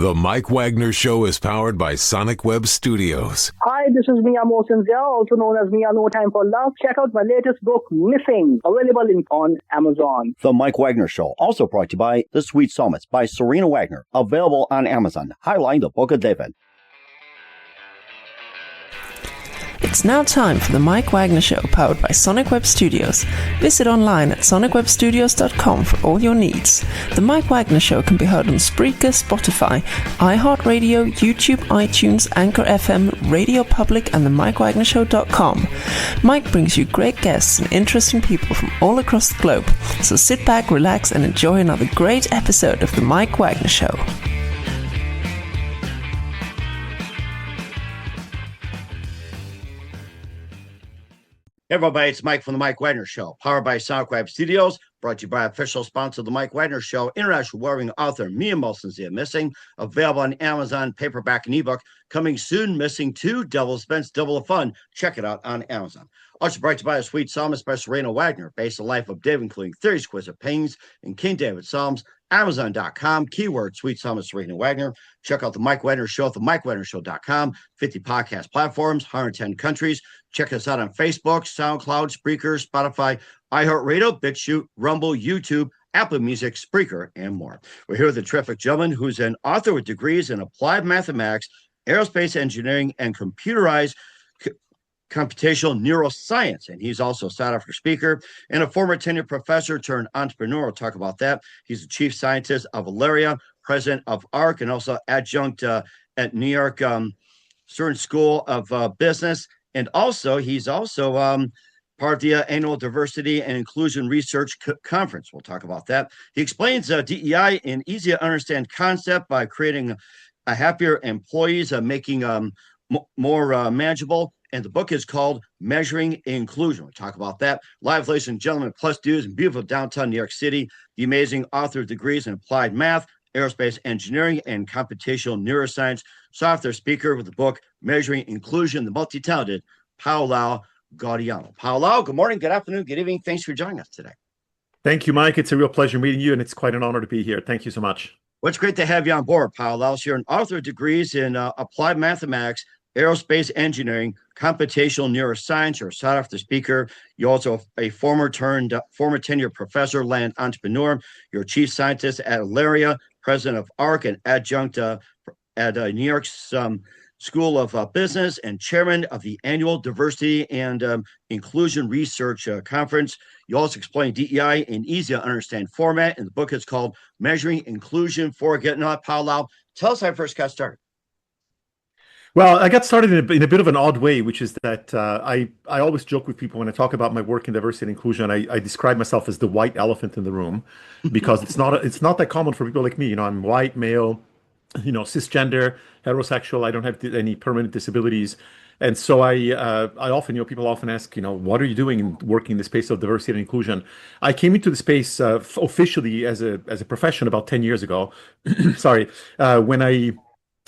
The Mike Wagner Show is powered by Sonic Web Studios. Hi, this is Mia Mosinzia, also known as Mia No Time for Love. Check out my latest book, Missing, available on Amazon. The Mike Wagner Show, also brought to you by The Sweet Psalmist by Serena Wagner, available on Amazon, highlighting the Book of David. It's now time for the Mike Wagner Show, powered by Sonic Web Studios. Visit online at sonicwebstudios.com for all your needs. The Mike Wagner Show can be heard on Spreaker, Spotify, iHeartRadio, YouTube, iTunes, Anchor FM, Radio Public, and the MikeWagnerShow.com. Mike brings you great guests and interesting people from all across the globe. So sit back, relax, and enjoy another great episode of the Mike Wagner Show. Hey everybody, it's Mike from the Mike Wagner Show, powered by Sonic Web Studios, brought to you by official sponsor of the Mike Wagner Show, international warring author Mia Mosinzia, Missing, available on Amazon, paperback and ebook, coming soon, Missing 2, Double Suspense, Double the Fun. Check it out on Amazon. Also brought to you by A Sweet Psalmist by Serena Wagner, based on the life of David, including 30 exquisite paintings in King David Psalms, Amazon.com, keyword Sweet Psalmist Serena Wagner. Check out the Mike Wagner Show at the MikeWagnerShow.com, 50 podcast platforms, 110 countries. Check us out on Facebook, SoundCloud, Spreaker, Spotify, iHeartRadio, BitChute, Rumble, YouTube, Apple Music, Spreaker, and more. We're here with a terrific gentleman who's an author with degrees in applied mathematics, aerospace engineering, and computerized computational neuroscience. And he's also a sought-after speaker and a former tenured professor turned entrepreneur. We'll talk about that. He's the chief scientist of Aleria, president of ARC, and also adjunct at New York Stern School of Business. And also, he's also part of the annual Diversity and Inclusion Research Conference. We'll talk about that. He explains DEI in easy to understand concept by creating a happier employees, making more manageable. And the book is called Measuring Inclusion. We'll talk about that. Live, ladies and gentlemen, Plus Dudes in beautiful downtown New York City, the amazing author of degrees in applied math, aerospace engineering, and computational neuroscience. Sought-after speaker with the book Measuring Inclusion, the multi-talented Paolo Gaudiano. Paolo, good morning, good afternoon, good evening. Thanks for joining us today. Thank you, Mike. It's a real pleasure meeting you, and it's quite an honor to be here. Thank you so much. Well, it's great to have you on board, Paolo. You're an author of degrees in applied mathematics, aerospace engineering, computational neuroscience. You're a sought-after speaker. You're also a former tenured professor, land entrepreneur. You're a chief scientist at Aleria, president of ARC, and adjunct at New York's School of Business, and chairman of the annual Diversity and Inclusion Research Conference. You also explain DEI in easy to understand format, and the book is called Measuring Inclusion. For getting on, Paolo, tell us how I first got started. Well, I got started in a bit of an odd way, which is that I always joke with people when I talk about my work in diversity and inclusion. I describe myself as the white elephant in the room because it's not that common for people like me. I'm white, male, cisgender, heterosexual. I don't have any permanent disabilities. And so I often, people often ask, what are you doing in working in the space of diversity and inclusion? I came into the space officially as a profession about 10 years ago. Sorry, when I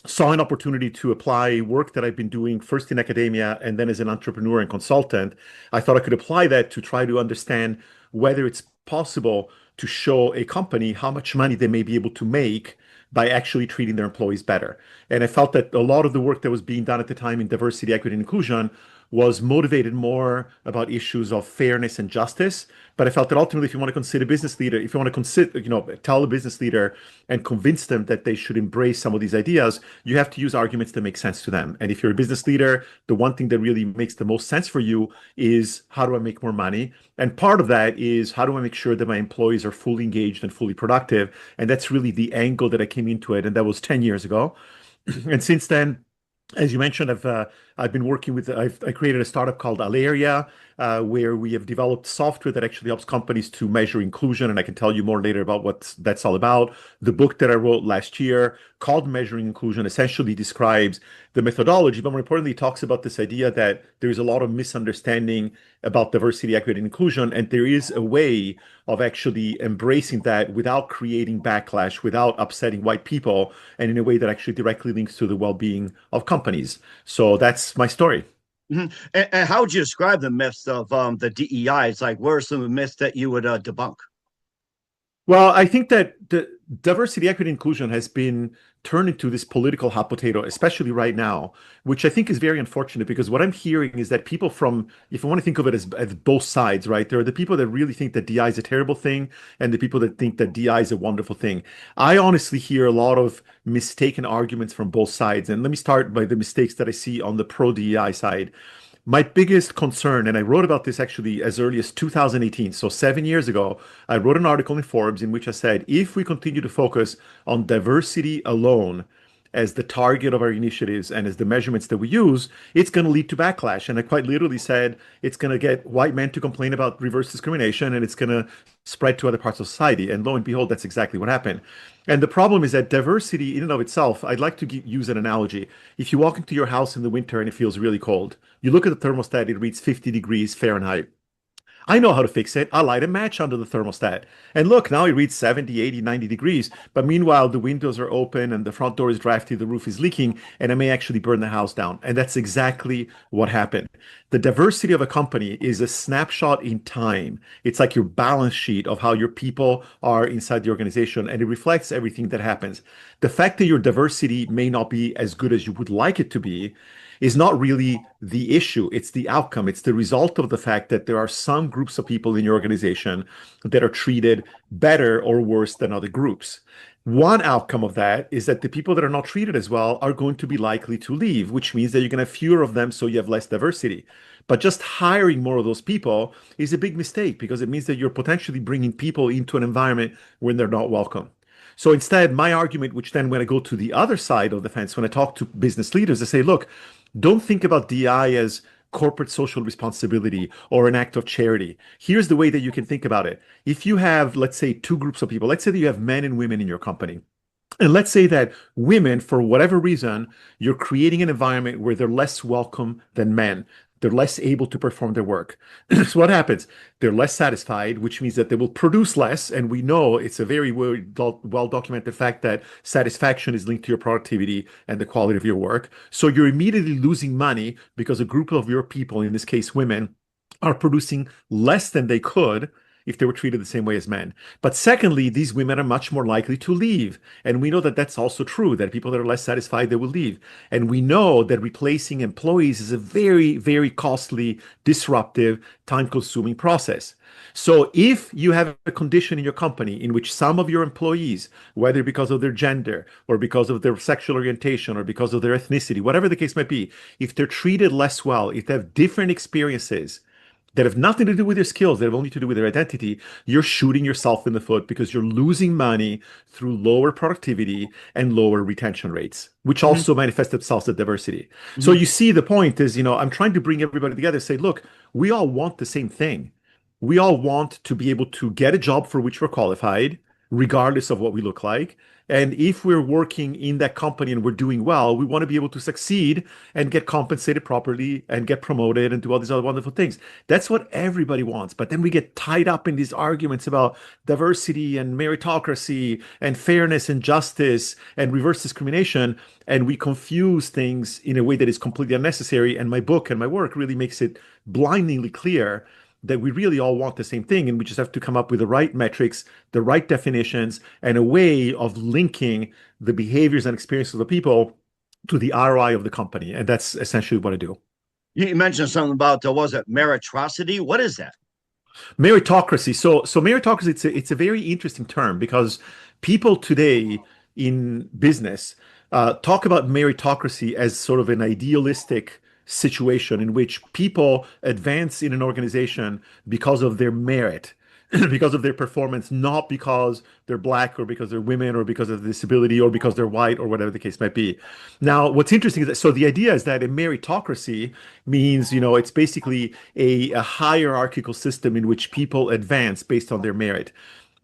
saw an opportunity to apply work that I've been doing first in academia and then as an entrepreneur and consultant. I thought I could apply that to try to understand whether it's possible to show a company how much money they may be able to make by actually treating their employees better. And I felt that a lot of the work that was being done at the time in diversity, equity, and inclusion was motivated more about issues of fairness and justice. But I felt that ultimately, if you want to consider a business leader, if you want to consider, tell a business leader and convince them that they should embrace some of these ideas, you have to use arguments that make sense to them. And if you're a business leader, the one thing that really makes the most sense for you is, how do I make more money? And part of that is, how do I make sure that my employees are fully engaged and fully productive? And that's really the angle that I came into it. And that was 10 years ago. And since then, as you mentioned, I've been working with, I created a startup called Aleria, where we have developed software that actually helps companies to measure inclusion. And I can tell you more later about what that's all about. The book that I wrote last year called Measuring Inclusion essentially describes the methodology, but more importantly, it talks about this idea that there's a lot of misunderstanding about diversity, equity, and inclusion. And there is a way of actually embracing that without creating backlash, without upsetting white people, and in a way that actually directly links to the well-being of companies. So that's my story. Mm-hmm. And how would you describe the myths of the DEI? It's like, what are some of the myths that you would debunk? Well, I think that the diversity, equity, inclusion has been turned into this political hot potato, especially right now, which I think is very unfortunate because what I'm hearing is that people from, if I want to think of it as both sides, right? There are the people that really think that DI is a terrible thing and the people that think that DI is a wonderful thing. I honestly hear a lot of mistaken arguments from both sides. And let me start by the mistakes that I see on the pro DEI side. My biggest concern, and I wrote about this actually as early as 2018, so 7 years ago, I wrote an article in Forbes in which I said, if we continue to focus on diversity alone as the target of our initiatives and as the measurements that we use, it's going to lead to backlash. And I quite literally said it's going to get white men to complain about reverse discrimination and it's going to spread to other parts of society. And lo and behold, that's exactly what happened. And the problem is that diversity in and of itself, I'd like to use an analogy. If you walk into your house in the winter and it feels really cold, you look at the thermostat, it reads 50 degrees Fahrenheit. I know how to fix it. I light a match under the thermostat. And look, now it reads 70, 80, 90 degrees. But meanwhile, the windows are open and the front door is drafty, the roof is leaking, and I may actually burn the house down. And that's exactly what happened. The diversity of a company is a snapshot in time. It's like your balance sheet of how your people are inside the organization, and it reflects everything that happens. The fact that your diversity may not be as good as you would like it to be is not really the issue. It's the outcome. It's the result of the fact that there are some groups of people in your organization that are treated better or worse than other groups. One outcome of that is that the people that are not treated as well are going to be likely to leave, which means that you're going to have fewer of them, so you have less diversity. But just hiring more of those people is a big mistake because it means that you're potentially bringing people into an environment when they're not welcome. So instead, my argument, which then when I go to the other side of the fence, when I talk to business leaders, I say, look, don't think about DI as corporate social responsibility or an act of charity. Here's the way that you can think about it. If you have, let's say, two groups of people, let's say that you have men and women in your company. And let's say that women, for whatever reason, you're creating an environment where they're less welcome than men. They're less able to perform their work. So what happens? They're less satisfied, which means that they will produce less. And we know it's a very well documented fact that satisfaction is linked to your productivity and the quality of your work. So you're immediately losing money because a group of your people, in this case women, are producing less than they could if they were treated the same way as men. But secondly, these women are much more likely to leave. And we know that that's also true, that people that are less satisfied, they will leave. And we know that replacing employees is a very, very costly, disruptive, time-consuming process. So if you have a condition in your company in which some of your employees, whether because of their gender or because of their sexual orientation or because of their ethnicity, whatever the case might be, if they're treated less well, if they have different experiences, that have nothing to do with their skills, that have only to do with their identity, you're shooting yourself in the foot because you're losing money through lower productivity and lower retention rates, which also manifest themselves as diversity. So you see, the point is, I'm trying to bring everybody together, say, look, we all want the same thing. We all want to be able to get a job for which we're qualified, regardless of what we look like. And if we're working in that company and we're doing well, we want to be able to succeed and get compensated properly and get promoted and do all these other wonderful things. That's what everybody wants. But then we get tied up in these arguments about diversity and meritocracy and fairness and justice and reverse discrimination. And we confuse things in a way that is completely unnecessary. And my book and my work really makes it blindingly clear that we really all want the same thing, and we just have to come up with the right metrics, the right definitions, and a way of linking the behaviors and experiences of the people to the ROI of the company. And that's essentially what I do. You mentioned something about, was it meritocracy? What is that? Meritocracy. So meritocracy, it's a very interesting term because people today in business talk about meritocracy as sort of an idealistic situation in which people advance in an organization because of their merit, because of their performance, not because they're black or because they're women or because of disability or because they're white or whatever the case might be. Now, what's interesting is that, so the idea is that a meritocracy means, it's basically a hierarchical system in which people advance based on their merit.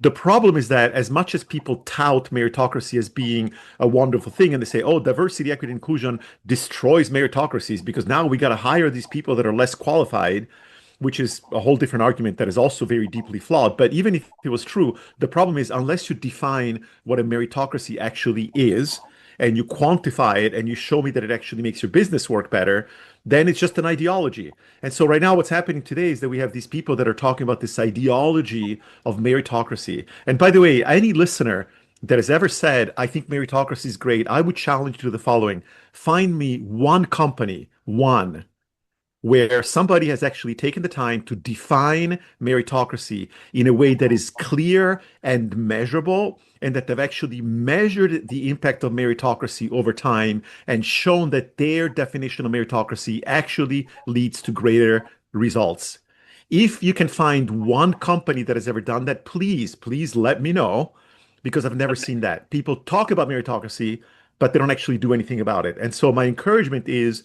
The problem is that as much as people tout meritocracy as being a wonderful thing, and they say, oh, diversity, equity, inclusion destroys meritocracies because now we got to hire these people that are less qualified, which is a whole different argument that is also very deeply flawed. But even if it was true, the problem is unless you define what a meritocracy actually is, and you quantify it and you show me that it actually makes your business work better, then it's just an ideology. And so right now what's happening today is that we have these people that are talking about this ideology of meritocracy. And by the way, any listener that has ever said, I think meritocracy is great, I would challenge you to the following. Find me one company, one, where somebody has actually taken the time to define meritocracy in a way that is clear and measurable, and that they've actually measured the impact of meritocracy over time and shown that their definition of meritocracy actually leads to greater results. If you can find one company that has ever done that, please let me know, because I've never seen that. People talk about meritocracy, but they don't actually do anything about it. And so my encouragement is,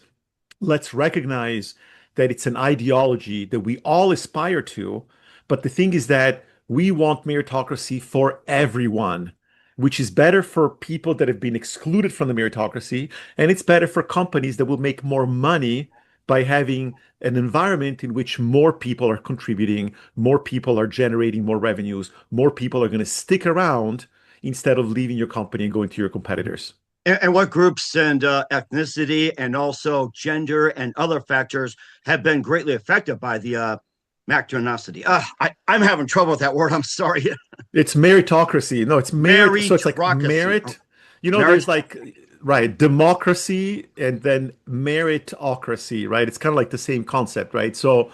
let's recognize that it's an ideology that we all aspire to. But the thing is that we want meritocracy for everyone, which is better for people that have been excluded from the meritocracy. And it's better for companies that will make more money by having an environment in which more people are contributing, more people are generating more revenues, more people are going to stick around instead of leaving your company and going to your competitors. And what groups and ethnicity and also gender and other factors have been greatly affected by the meritocracy? I'm having trouble with that word. I'm sorry. It's meritocracy. No, it's merit. So it's like merit. You know, there's like, right, democracy and then meritocracy, right? It's kind of like the same concept, right? So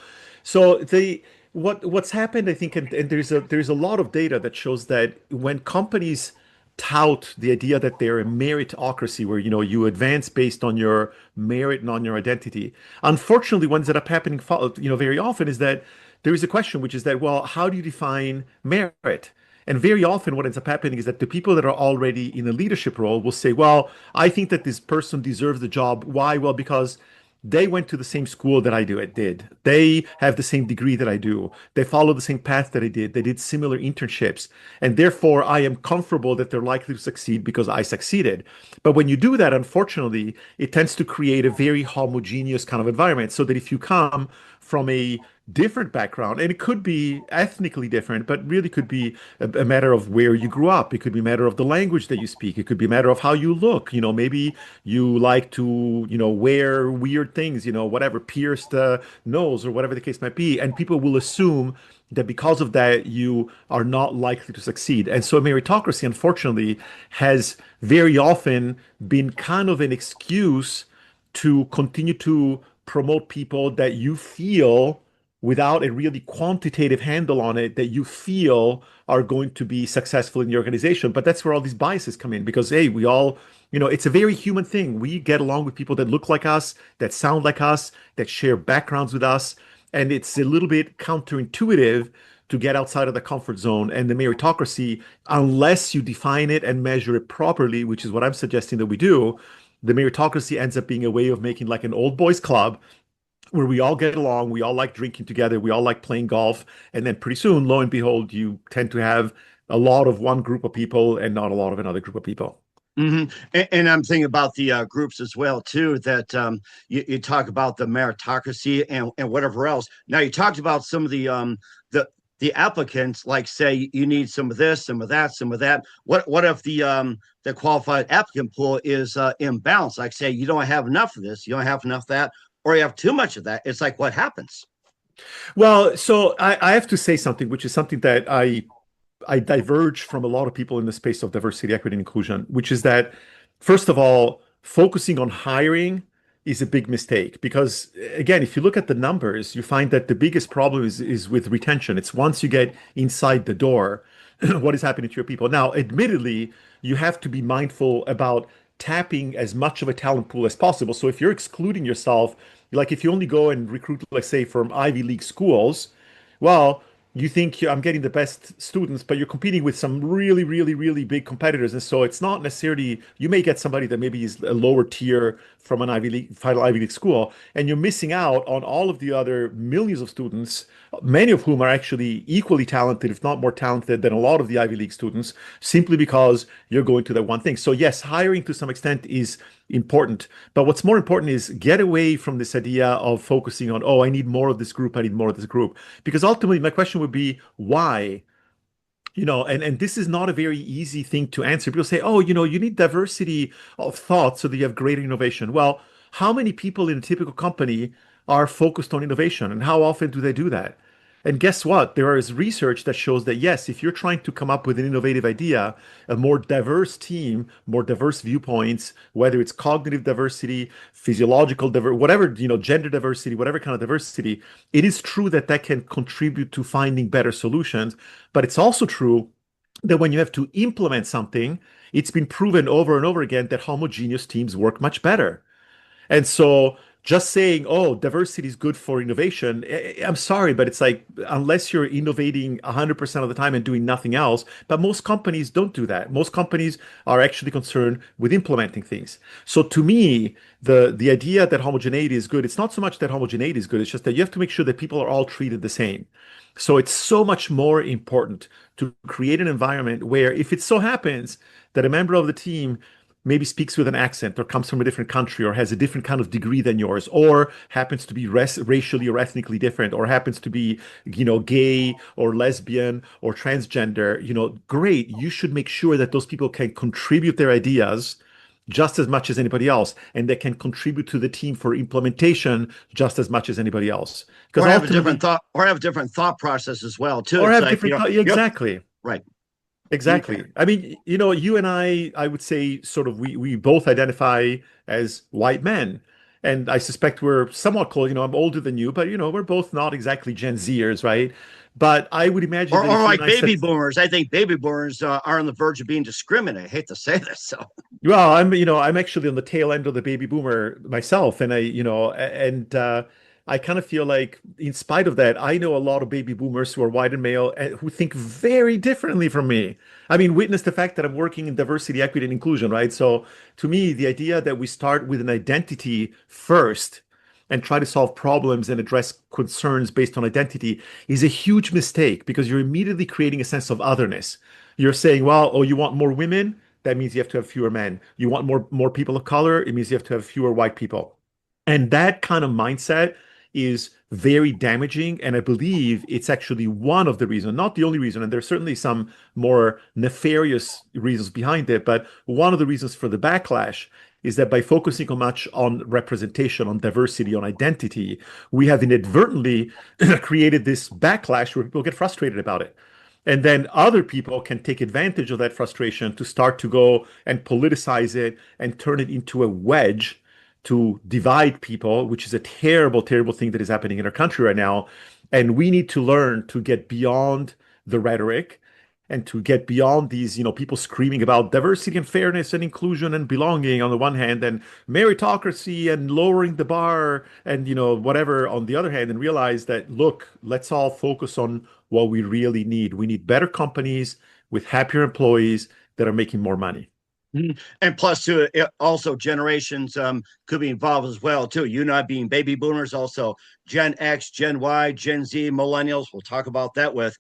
what's happened, I think, and there's a lot of data that shows that when companies tout the idea that they're a meritocracy, where you advance based on your merit and on your identity. Unfortunately, what ends up happening very often is that there is a question, which is that, well, how do you define merit? And very often what ends up happening is that the people that are already in a leadership role will say, well, I think that this person deserves the job. Why? Well, because they went to the same school that I did. They have the same degree that I do. They follow the same path that I did. They did similar internships. And therefore, I am comfortable that they're likely to succeed because I succeeded. But when you do that, unfortunately, it tends to create a very homogeneous kind of environment, so that if you come from a different background, and it could be ethnically different, but really could be a matter of where you grew up. It could be a matter of the language that you speak. It could be a matter of how you look. Maybe you like to, wear weird things, whatever, pierced nose or whatever the case might be. And people will assume that because of that, you are not likely to succeed. And so meritocracy, unfortunately, has very often been kind of an excuse to continue to promote people that you feel, without a really quantitative handle on it, that you feel are going to be successful in the organization. But that's where all these biases come in, because, hey, we all, it's a very human thing. We get along with people that look like us, that sound like us, that share backgrounds with us. And it's a little bit counterintuitive to get outside of the comfort zone. And the meritocracy, unless you define it and measure it properly, which is what I'm suggesting that we do, the meritocracy ends up being a way of making like an old boys club, where we all get along, we all like drinking together, we all like playing golf, and then pretty soon, lo and behold, you tend to have a lot of one group of people and not a lot of another group of people. Mm-hmm. And I'm thinking about the groups as well, too, that you talk about the meritocracy and whatever else. Now, you talked about some of the applicants, like, say, you need some of this, some of that, some of that. What if the qualified applicant pool is imbalanced? Like, say, you don't have enough of this, you don't have enough of that, or you have too much of that. It's like, what happens? Well, so I have to say something, which is something that I diverge from a lot of people in the space of diversity, equity, and inclusion, which is that, first of all, focusing on hiring is a big mistake. Because, again, if you look at the numbers, you find that the biggest problem is with retention. It's once you get inside the door, what is happening to your people. Now, admittedly, you have to be mindful about tapping as much of a talent pool as possible. So if you're excluding yourself, like if you only go and recruit, let's say, from Ivy League schools, well, you think I'm getting the best students, but you're competing with some really, really, really big competitors. And so it's not necessarily, you may get somebody that maybe is a lower tier from an final Ivy League school, and you're missing out on all of the other millions of students, many of whom are actually equally talented, if not more talented than a lot of the Ivy League students, simply because you're going to that one thing. So yes, hiring to some extent is important, but what's more important is get away from this idea of focusing on, oh, I need more of this group, I need more of this group. Because ultimately my question would be, why? And this is not a very easy thing to answer. People say, oh, you need diversity of thought so that you have greater innovation. Well, how many people in a typical company are focused on innovation, and how often do they do that? And guess what? There is research that shows that yes, if you're trying to come up with an innovative idea, a more diverse team, more diverse viewpoints, whether it's cognitive diversity, physiological diversity, whatever, gender diversity, whatever kind of diversity, it is true that that can contribute to finding better solutions. But it's also true that when you have to implement something, it's been proven over and over again that homogeneous teams work much better. And so just saying, oh, diversity is good for innovation, I'm sorry, but it's like, unless you're innovating 100% of the time and doing nothing else, but most companies don't do that. Most companies are actually concerned with implementing things. So to me, the idea that homogeneity is good, it's not so much that homogeneity is good, it's just that you have to make sure that people are all treated the same. So it's so much more important to create an environment where if it so happens that a member of the team maybe speaks with an accent or comes from a different country or has a different kind of degree than yours or happens to be racially or ethnically different or happens to be gay or lesbian or transgender, great, you should make sure that those people can contribute their ideas just as much as anybody else, and they can contribute to the team for implementation just as much as anybody else. Because have a different thought, or have different thought process as well too. Or it's have different thought, exactly. Right. Exactly. Okay. I mean, you and I would say sort of we both identify as white men. And I suspect we're somewhat close. I'm older than you, but we're both not exactly Gen Zers, right? But I would imagine or like baby boomers. I think baby boomers are on the verge of being discriminated. I hate to say this. So well, I'm actually on the tail end of the baby boomer myself. And I kind of feel like, in spite of that, I know a lot of baby boomers who are white and male and who think very differently from me. I mean, witness the fact that I'm working in diversity, equity, and inclusion, right? So to me, the idea that we start with an identity first and try to solve problems and address concerns based on identity is a huge mistake because you're immediately creating a sense of otherness. You're saying, well, oh, you want more women? That means you have to have fewer men. You want more people of color? It means you have to have fewer white people. And that kind of mindset is very damaging. And I believe it's actually one of the reasons, not the only reason, and there's certainly some more nefarious reasons behind it, but one of the reasons for the backlash is that by focusing so much on representation, on diversity, on identity, we have inadvertently created this backlash where people get frustrated about it. And then other people can take advantage of that frustration to start to go and politicize it and turn it into a wedge to divide people, which is a terrible, terrible thing that is happening in our country right now. And we need to learn to get beyond the rhetoric and to get beyond these, people screaming about diversity and fairness and inclusion and belonging on the one hand, and meritocracy and lowering the bar and, whatever on the other hand, and realize that, look, let's all focus on what we really need. We need better companies with happier employees that are making more money. And plus, too, also generations could be involved as well, too. You not being baby boomers, also Gen X, Gen Y, Gen Z, millennials. We'll talk about that with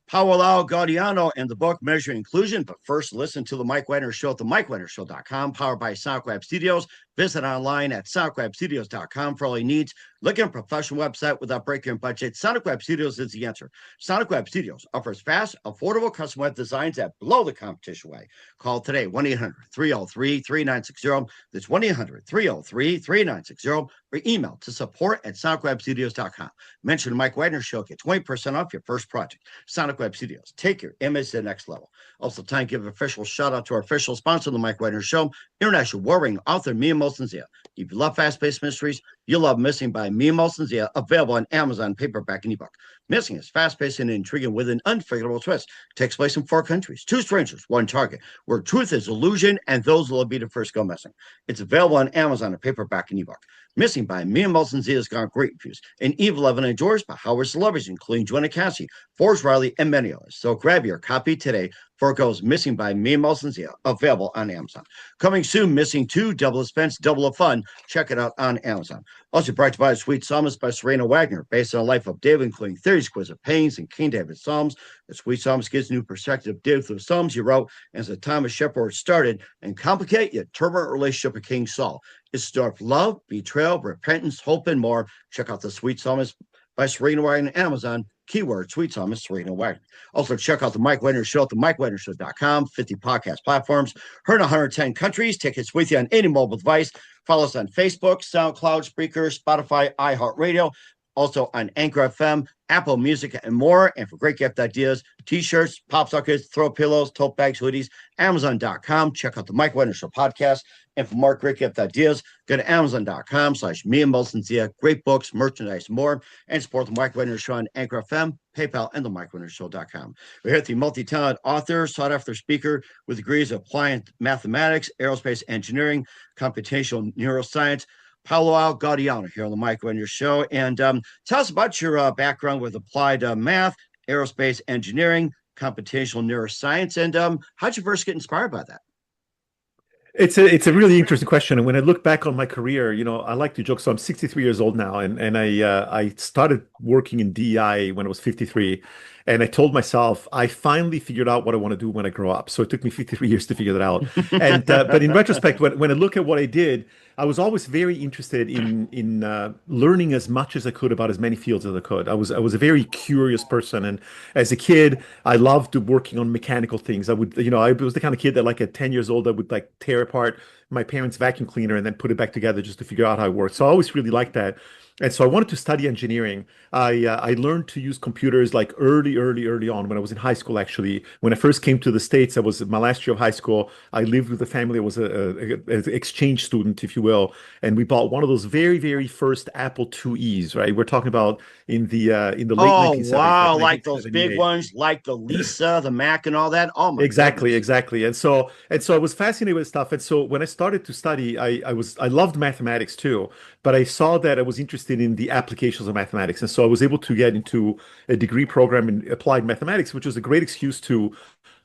Paolo Gaudiano and the book Measuring Inclusion. But first, listen to the Mike Wagner Show at the MikeWagnerShow.com, powered by SoundCloud Studios. Visit online at SoundCloudStudios.com for all your needs. Look at a professional website without breaking your budget. Sonic Web Studios is the answer. Sonic Web Studios offers fast, affordable custom web designs that blow the competition away. Call today, 1-800-303-3960. That's 1-800-303-3960. Or email to support@SonicWebStudios.com. Mention the Mike Wagner Show. Get 20% off your first project. Sonic Web Studios. Take your image to the next level. Also, time to give an official shout out to our official sponsor of the Mike Wagner Show, international war-ring author Mia Molson-Zia. If you love fast-paced mysteries, you'll love Missing by Mia Molson-Zia, available on Amazon, paperback, and ebook. Missing is fast-paced and intriguing with an unforgettable twist. Takes place in 4 countries, 2 strangers, 1 target, where truth is illusion and those will be the first go missing. It's available on Amazon, paperback, and ebook. Missing by Mia Molson-Zia has got great reviews. And Eve 11 enjoys by Howard celebrities, including Joanna Cassie, Forrest Riley, and many others. So grab your copy today for it goes Missing by Mia Molson-Zia, available on Amazon. Coming soon, Missing 2, Double Expense, Double of Fun. Check it out on Amazon. Also brought to you by Sweet Psalmist by Serena Wagner, based on the life of David, including 30 exquisite paintings and King David's Psalms. The Sweet Psalmist gives new perspective of David through the Psalms he wrote as the time of shepherd started and complicate yet turbulent relationship with King Saul. It's a story of love, betrayal, repentance, hope, and more. Check out the Sweet Psalmist by Serena Wagner on Amazon. Keyword, Sweet Song, Miss Serena Wagner. Also, check out the Mike Wagner Show at themikewagnershow.com, 50 podcast platforms, heard in 110 countries. Take us with you on any mobile device. Follow us on Facebook, SoundCloud, Spreaker, Spotify, iHeartRadio, also on Anchor FM, Apple Music, and more. And for great gift ideas, t-shirts, pop sockets, throw pillows, tote bags, hoodies, Amazon.com. Check out the Mike Wagner Show podcast. And for more great gift ideas, go to Amazon.com/me and Molson Zia. Great books, merchandise, more. And support the Mike Wagner Show on Anchor FM, PayPal, and the MikeWagnerShow.com. We're here at the multi-talented author, sought-after speaker with degrees of applied mathematics, aerospace engineering, computational neuroscience, Paolo Gaudiano here on the Mike Wagner Show. And tell us about your background with applied math, aerospace engineering, computational neuroscience, and how'd you first get inspired by that? It's a really interesting question. And when I look back on my career, I like to joke. So I'm 63 years old now, and I started working in DEI when I was 53. And I told myself, I finally figured out what I want to do when I grow up. So it took me 53 years to figure that out. And but in retrospect, when I look at what I did, I was always very interested in learning as much as I could about as many fields as I could. I was a very curious person, and as a kid, I loved working on mechanical things. I would, I was the kind of kid that, like, at 10 years old, I would like tear apart my parents' vacuum cleaner and then put it back together just to figure out how it worked. So I always really liked that. And so I wanted to study engineering. I learned to use computers like early on when I was in high school, actually. When I first came to the States, I was my last year of high school. I lived with a family. I was an exchange student, if you will. And we bought one of those very, very first Apple IIe's, right? We're talking about in the late 1970s. Oh, wow. Like those big ones, like the Lisa, the Mac, and all that. Oh, my Exactly, goodness. exactly. And so I was fascinated with stuff. And so when I started to study, I loved mathematics too, but I saw that I was interested in the applications of mathematics. And so I was able to get into a degree program in applied mathematics, which was a great excuse to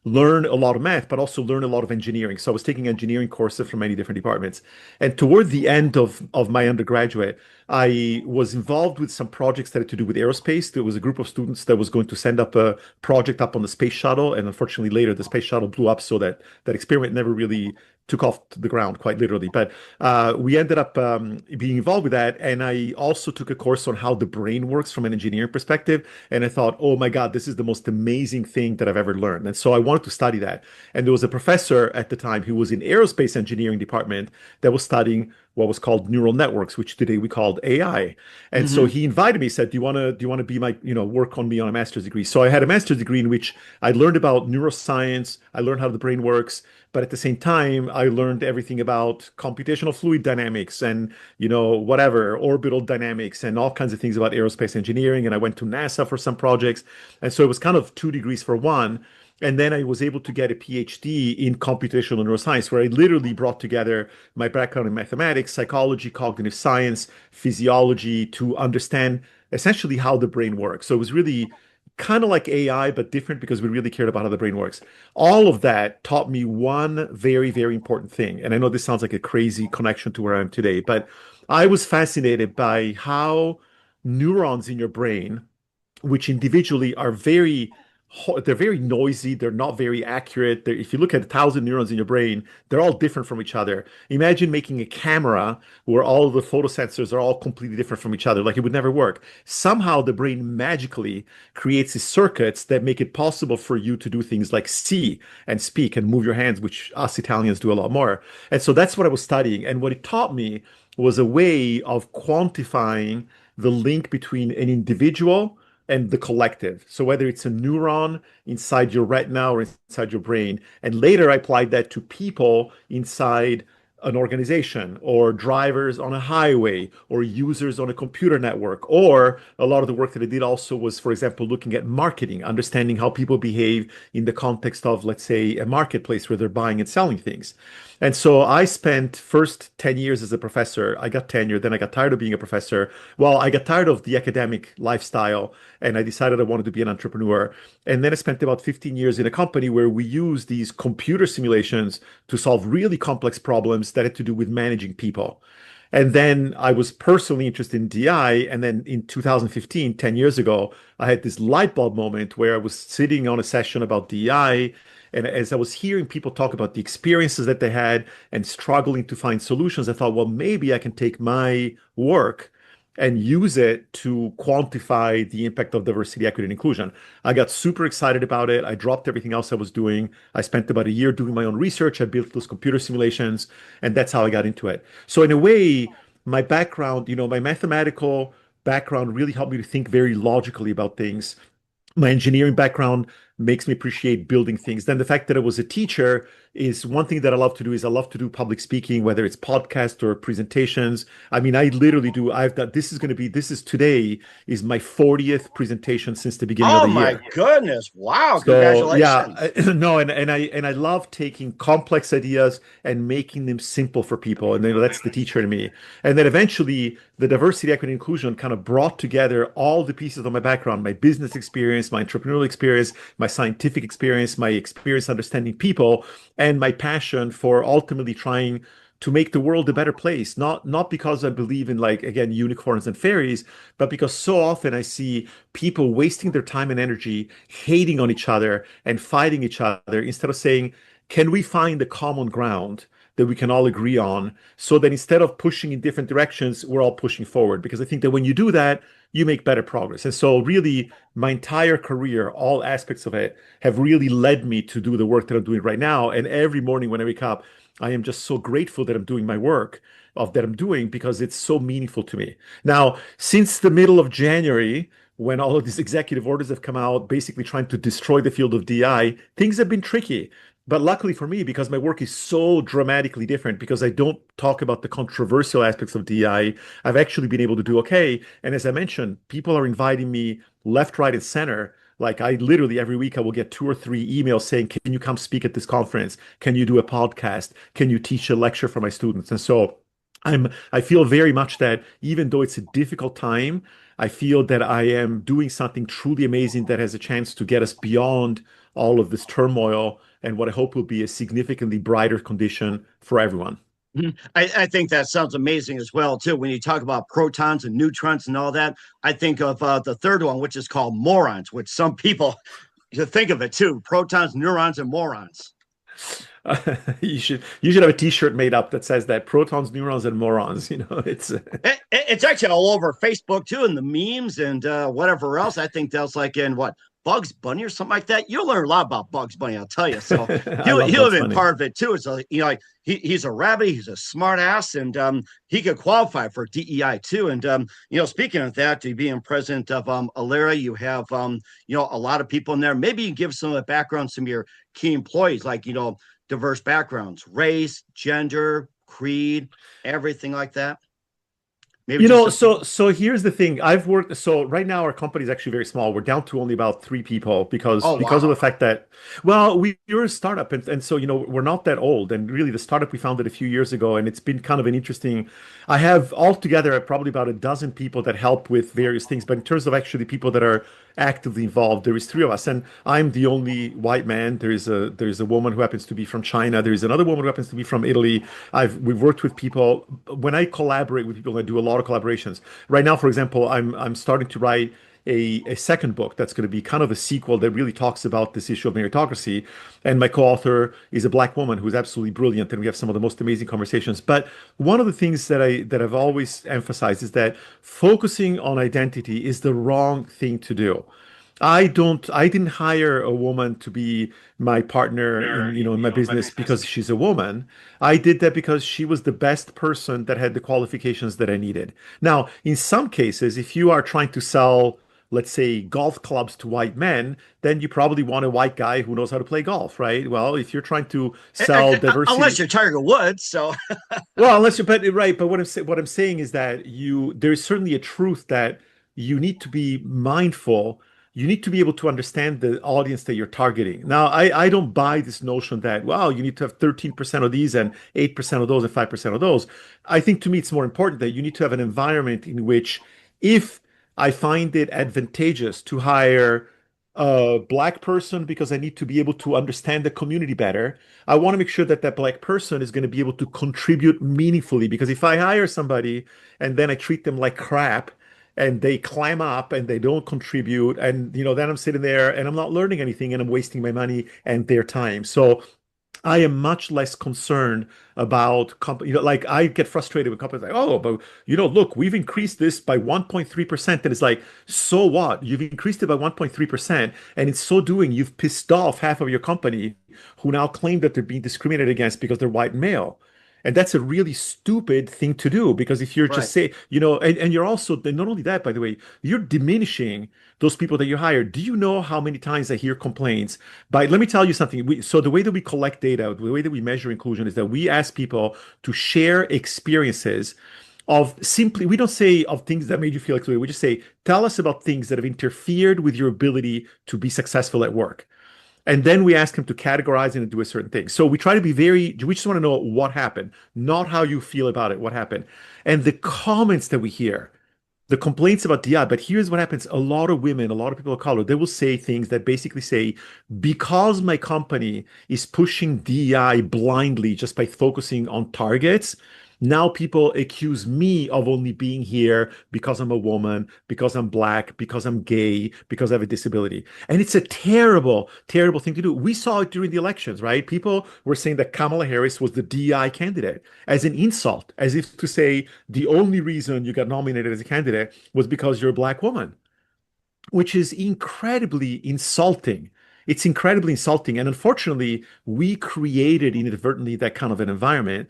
learn a lot of math, but also learn a lot of engineering. So I was taking engineering courses from many different departments. And toward the end of my undergraduate, I was involved with some projects that had to do with aerospace. There was a group of students that was going to send up a project up on the space shuttle. And unfortunately, later the space shuttle blew up, so that experiment never really took off to the ground, quite literally. But we ended up being involved with that. And I also took a course on how the brain works from an engineering perspective. And I thought, oh my God, this is the most amazing thing that I've ever learned. And so I wanted to study that. And there was a professor at the time who was in aerospace engineering department that was studying what was called neural networks, which today we called AI. And so he invited me, said, do you want to be my, work on me on a master's degree? So I had a master's degree in which I learned about neuroscience. I learned how the brain works. But at the same time, I learned everything about computational fluid dynamics and, whatever, orbital dynamics and all kinds of things about aerospace engineering. And I went to NASA for some projects. And so it was kind of 2 degrees for one. And then I was able to get a PhD in computational neuroscience, where I literally brought together my background in mathematics, psychology, cognitive science, physiology to understand essentially how the brain works. So it was really kind of like AI, but different because we really cared about how the brain works. All of that taught me one very, very important thing. And I know this sounds like a crazy connection to where I am today, but I was fascinated by how neurons in your brain, which individually are they're very noisy. They're not very accurate. If you look at 1,000 neurons in your brain, they're all different from each other. Imagine making a camera where all of the photosensors are all completely different from each other. Like, it would never work. Somehow the brain magically creates these circuits that make it possible for you to do things like see and speak and move your hands, which us Italians do a lot more. And so that's what I was studying. And what it taught me was a way of quantifying the link between an individual and the collective. So whether it's a neuron inside your retina or inside your brain, and later I applied that to people inside an organization, or drivers on a highway, or users on a computer network. Or a lot of the work that I did also was, for example, looking at marketing, understanding how people behave in the context of, let's say, a marketplace where they're buying and selling things. And so I spent first 10 years as a professor. I got tenured, then I got tired of being a professor. Well, I got tired of the academic lifestyle, and I decided I wanted to be an entrepreneur. And then I spent about 15 years in a company where we use these computer simulations to solve really complex problems that had to do with managing people. And then I was personally interested in DI. And then in 2015, 10 years ago, I had this light bulb moment where I was sitting on a session about DI. And as I was hearing people talk about the experiences that they had and struggling to find solutions, I thought, well, maybe I can take my work and use it to quantify the impact of diversity, equity, and inclusion. I got super excited about it. I dropped everything else I was doing. I spent about a year doing my own research. I built those computer simulations, and that's how I got into it. So in a way, my background, my mathematical background really helped me to think very logically about things. My engineering background makes me appreciate building things. Then the fact that I was a teacher is one thing that I love to do is I love to do public speaking, whether it's podcasts or presentations. I mean, I literally do. I've done, this is today is my 40th presentation since the beginning of Oh the my year. goodness. Wow. So yeah, Congratulations. no, and I love taking complex ideas and making them simple for people. And then that's the teacher in me. And then eventually the diversity, equity, and inclusion kind of brought together all the pieces of my background, my business experience, my entrepreneurial experience, my scientific experience, my experience understanding people, and my passion for ultimately trying to make the world a better place. Not because I believe in, like, again, unicorns and fairies, but because so often I see people wasting their time and energy hating on each other and fighting each other instead of saying, can we find a common ground that we can all agree on, so that instead of pushing in different directions, we're all pushing forward? Because I think that when you do that, you make better progress. And so really my entire career, all aspects of it, have really led me to do the work that I'm doing right now. And every morning when I wake up, I am just so grateful that I'm doing my work of that I'm doing, because it's so meaningful to me. Now, since the middle of January, when all of these executive orders have come out, basically trying to destroy the field of DI, things have been tricky. But luckily for me, because my work is so dramatically different, because I don't talk about the controversial aspects of DI, I've actually been able to do okay. And as I mentioned, people are inviting me left, right, and center. Like, I literally every week I will get 2 or 3 emails saying, can you come speak at this conference? Can you do a podcast? Can you teach a lecture for my students? And so I feel very much that even though it's a difficult time, I feel that I am doing something truly amazing that has a chance to get us beyond all of this turmoil and what I hope will be a significantly brighter condition for everyone. I think that sounds amazing as well, too. When you talk about protons and neutrons and all that, I think of the third one, which is called morons, which some people you think of it too: protons, neurons, and morons. You should have a T-shirt made up that says that: protons, neurons, and morons. It's actually all over Facebook too, and the memes and whatever else. I think that's like in what, Bugs Bunny or something like that. You'll learn a lot about Bugs Bunny, I'll tell you. So I love he'll have Bugs been Bunny. part of it too. It's like, like he's a rabbit, he's a smart ass, and he could qualify for DEI too. And speaking of that, to being president of Aleria, you have a lot of people in there. Maybe you can give some of the background, some of your key employees, like diverse backgrounds, race, gender, creed, everything like that. Maybe so here's the thing. So right now our company is actually very small. We're down to only about 3 people because Oh of the wow. fact that, well, we're a startup, and so we're not that old. And really the startup we founded a few years ago, and it's been kind of an interesting. I have altogether probably about a dozen people that help with various things, but in terms of actually people that are actively involved, there is 3 of us, and I'm the only white man. There's a woman who happens to be from China. There is another woman who happens to be from Italy. We've worked with people. When I collaborate with people, I do a lot of collaborations. Right now, for example, I'm starting to write a second book that's going to be kind of a sequel that really talks about this issue of meritocracy. And my co-author is a black woman who's absolutely brilliant, and we have some of the most amazing conversations. But one of the things that I've always emphasized is that focusing on identity is the wrong thing to do. I didn't hire a woman to be my partner in my business because she's a woman. I did that because she was the best person that had the qualifications that I needed. Now, in some cases, if you are trying to sell, let's say, golf clubs to white men, then you probably want a white guy who knows how to play golf, right? Well, if you're trying to sell Unless diversity, you're Tiger Woods, so well, unless you, but right. But what I'm saying is that there's certainly a truth that you need to be mindful. You need to be able to understand the audience that you're targeting. Now, I don't buy this notion that, wow, you need to have 13% of these and 8% of those and 5% of those. I think to me, it's more important that you need to have an environment in which, if I find it advantageous to hire a black person because I need to be able to understand the community better, I want to make sure that that black person is going to be able to contribute meaningfully. Because if I hire somebody and then I treat them like crap and they climb up and they don't contribute, and then I'm sitting there and I'm not learning anything and I'm wasting my money and their time. So I am much less concerned about like I get frustrated with companies like, oh, but look, we've increased this by 1.3%. And it's like, so what? You've increased it by 1.3%. And in so doing, you've pissed off half of your company who now claim that they're being discriminated against because they're white male. And that's a really stupid thing to do because if you're Right. just say, and you're also, and not only that, by the way, you're diminishing those people that you hire. Do you know how many times I hear complaints? Let me tell you something. So the way that we collect data, the way that we measure inclusion is that we ask people to share experiences of simply, we don't say of things that made you feel excluded. We just say, tell us about things that have interfered with your ability to be successful at work. And then we ask him to categorize and do a certain thing. So we try to be we just want to know what happened, not how you feel about it, what happened. And the comments that we hear, the complaints about DI, but here's what happens. A lot of women, a lot of people of color, they will say things that basically say, because my company is pushing DI blindly just by focusing on targets, now people accuse me of only being here because I'm a woman, because I'm black, because I'm gay, because I have a disability. And it's a terrible, terrible thing to do. We saw it during the elections, right? People were saying that Kamala Harris was the DI candidate as an insult, as if to say the only reason you got nominated as a candidate was because you're a black woman, which is incredibly insulting. It's incredibly insulting. And unfortunately, we created inadvertently that kind of an environment.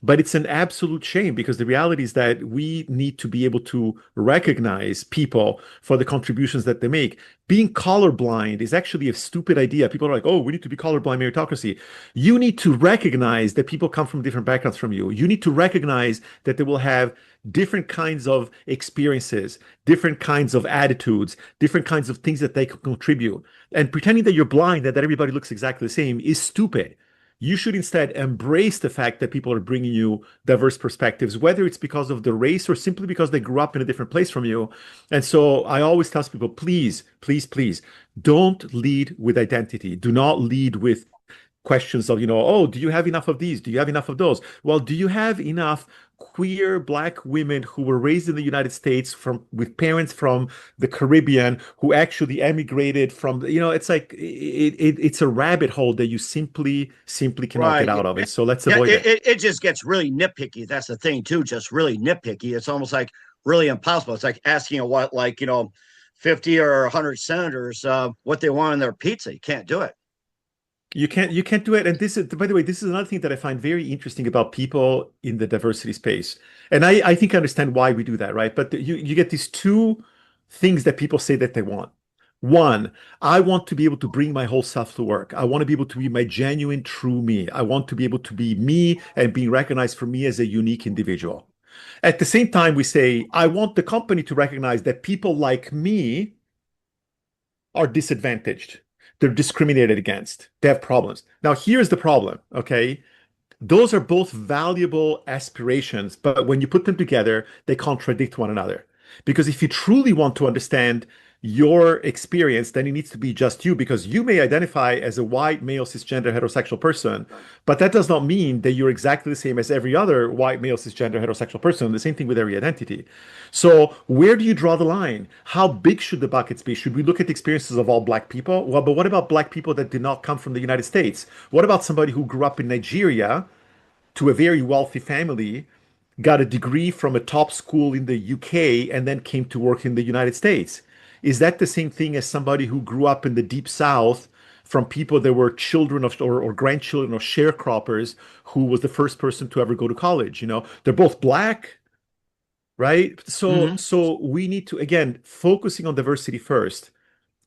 But it's an absolute shame because the reality is that we need to be able to recognize people for the contributions that they make. Being colorblind is actually a stupid idea. People are like, oh, we need to be colorblind meritocracy. You need to recognize that people come from different backgrounds from you. You need to recognize that they will have different kinds of experiences, different kinds of attitudes, different kinds of things that they can contribute. And pretending that you're blind, that everybody looks exactly the same is stupid. You should instead embrace the fact that people are bringing you diverse perspectives, whether it's because of the race or simply because they grew up in a different place from you. And so I always tell people, please, please, please, don't lead with identity. Do not lead with questions of, oh, do you have enough of these? Do you have enough of those? Well, do you have enough queer black women who were raised in the United States with parents from the Caribbean who actually emigrated from, it's like it's a rabbit hole that you simply cannot get Right. out of. And so let's Yeah, avoid it. it just gets really nitpicky. That's the thing too, just really nitpicky. It's almost like really impossible. It's like asking a what, like 50 or 100 senators what they want in their pizza. You can't do it. You can't do it. And this is, by the way, this is another thing that I find very interesting about people in the diversity space. And I think I understand why we do that, right? But you get these two things that people say that they want. One, I want to be able to bring my whole self to work. I want to be able to be my genuine, true me. I want to be able to be me and being recognized for me as a unique individual. At the same time, we say, I want the company to recognize that people like me are disadvantaged. They're discriminated against. They have problems. Now, here's the problem, okay? Those are both valuable aspirations, but when you put them together, they contradict one another. Because if you truly want to understand your experience, then it needs to be just you, because you may identify as a white male cisgender heterosexual person, but that does not mean that you're exactly the same as every other white male cisgender heterosexual person. The same thing with every identity. So where do you draw the line? How big should the buckets be? Should we look at the experiences of all black people? Well, but what about black people that did not come from the United States? What about somebody who grew up in Nigeria to a very wealthy family, got a degree from a top school in the UK, and then came to work in the United States? Is that the same thing as somebody who grew up in the deep South from people that were children of or grandchildren of sharecroppers who was the first person to ever go to college? They're both black, right? So Mm-hmm. so we need to, again, focusing on diversity first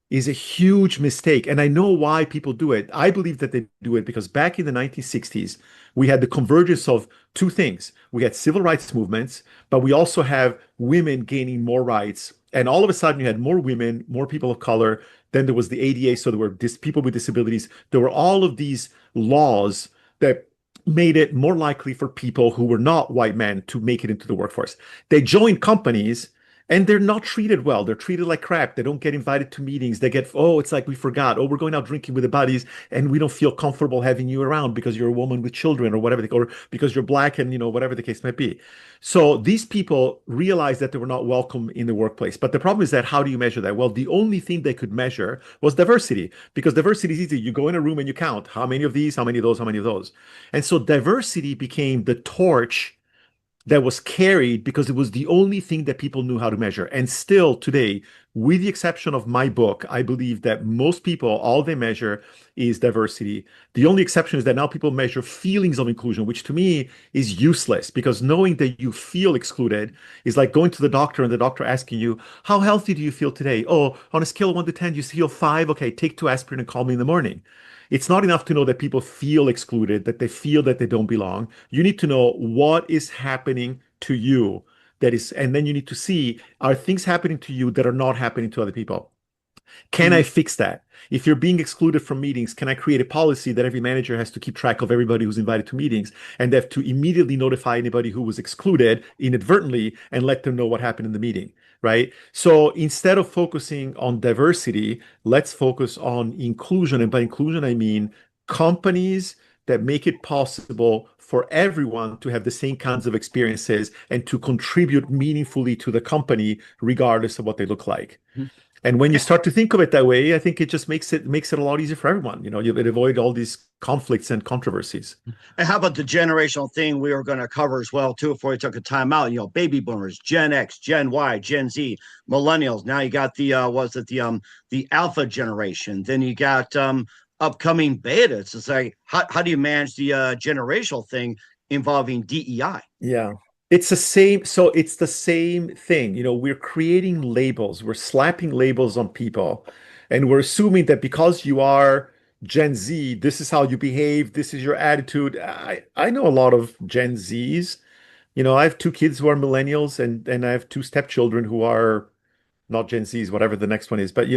is a huge mistake. And I know why people do it. I believe that they do it because back in the 1960s, we had the convergence of two things. We had civil rights movements, but we also have women gaining more rights. And all of a sudden, you had more women, more people of color. Then there was the ADA, so there were people with disabilities. There were all of these laws that made it more likely for people who were not white men to make it into the workforce. They joined companies And they're not treated well. They're treated like crap. They don't get invited to meetings. They get, oh, it's like we forgot. Oh, we're going out drinking with the buddies and we don't feel comfortable having you around because you're a woman with children or whatever, or because you're black and, whatever the case might be. So these people realized that they were not welcome in the workplace. But the problem is that how do you measure that? Well, the only thing they could measure was diversity, because diversity is easy. You go in a room and you count how many of these, how many of those, how many of those. And so diversity became the torch that was carried because it was the only thing that people knew how to measure. And still today, with the exception of my book, I believe that most people, all they measure is diversity. The only exception is that now people measure feelings of inclusion, which to me is useless, because knowing that you feel excluded is like going to the doctor and the doctor asking you, how healthy do you feel today? Oh, on a scale of 1 to 10, you feel 5? Okay, take 2 aspirin and call me in the morning. It's not enough to know that people feel excluded, that they feel that they don't belong. You need to know what is happening to you that is, and then you need to see, are things happening to you that are not happening to other people? Can I fix that? If you're being excluded from meetings, can I create a policy that every manager has to keep track of everybody who's invited to meetings, and they have to immediately notify anybody who was excluded inadvertently and let them know what happened in the meeting, right? So instead of focusing on diversity, let's focus on inclusion. And by inclusion, I mean companies that make it possible for everyone to have the same kinds of experiences and to contribute meaningfully to the company, regardless of what they look like. And when you start to think of it that way, I think it just makes it a lot easier for everyone. You avoid all these conflicts and controversies. And how about the generational thing we were going to cover as well, too, before we took a time out? Baby boomers, Gen X, Gen Y, Gen Z, millennials. Now you got the alpha generation. Then you got upcoming betas. It's like, how do you manage the generational thing involving DEI? Yeah. It's the same. So it's the same thing. We're creating labels. We're slapping labels on people. And we're assuming that because you are Gen Z, this is how you behave. This is your attitude. I know a lot of Gen Zs. I have 2 kids who are millennials, and I have 2 stepchildren who are not Gen Zs, whatever the next one is. But,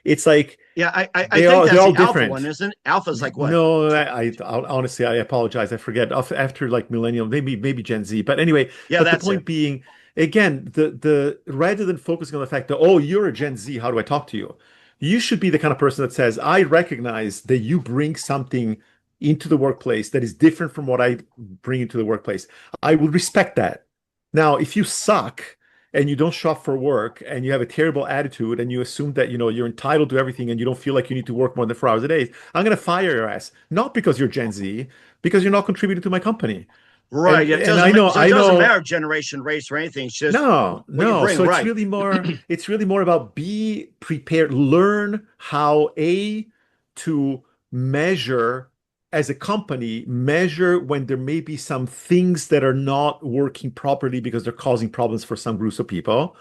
it's like, yeah, I think they're that's all the alpha different. one, isn't it? Alpha's like what? No, honestly, I apologize. I forget. After like millennial, maybe Gen Z. But anyway, Yeah, but the point being, again, the rather than focusing on the fact that, oh, you're a Gen Z, how do I talk to you? You should be the kind of person that says, I recognize that you bring something into the workplace that is different from what I bring into the workplace. I will respect that. Now, if you suck and you don't show up for work and you have a terrible attitude and you assume that you're entitled to everything and you don't feel like you need to work more than 4 hours a day, I'm going to fire your ass, not because you're Gen Z, because you're not contributing to my company. Right. And it doesn't matter generation, race, or anything. It's just no. Bring, so right. It's really more about be prepared, learn how to measure as a company, measure when there may be some things that are not working properly because they're causing problems for some groups of people.